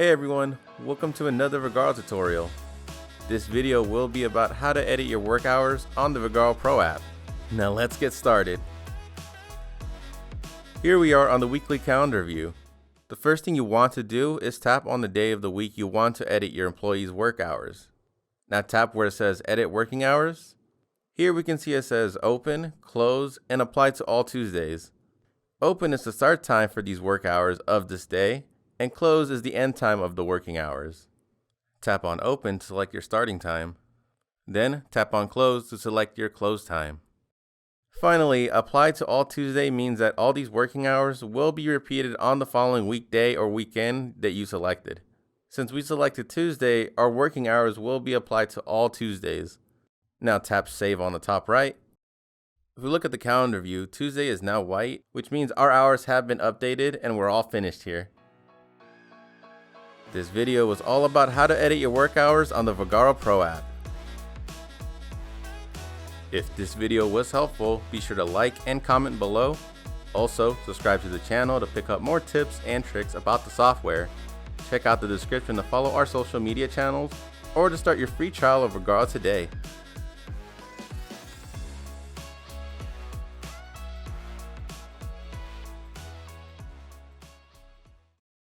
Hey everyone, welcome to another Vagaro tutorial. This video will be about how to edit your work hours on the Vagaro Pro app. Now let's get started. Here we are on the weekly calendar view. The first thing you want to do is tap on the day of the week you want to edit your employees' work hours. Now tap where it says Edit Working Hours. Here we can see it says Open, Close, and Apply to all Tuesdays. Open is the start time for these work hours of this day, and Close is the end time of the working hours. Tap on Open to select your starting time. Then tap on Close to select your close time. Finally, Apply to all Tuesday means that all these working hours will be repeated on the following weekday or weekend that you selected. Since we selected Tuesday, our working hours will be applied to all Tuesdays. Now tap Save on the top right. If we look at the calendar view, Tuesday is now white, which means our hours have been updated and we're all finished here. This video was all about how to edit your work hours on the Vagaro Pro app. If this video was helpful, be sure to like and comment below. Also, subscribe to the channel to pick up more tips and tricks about the software. Check out the description to follow our social media channels or to start your free trial of Vagaro today.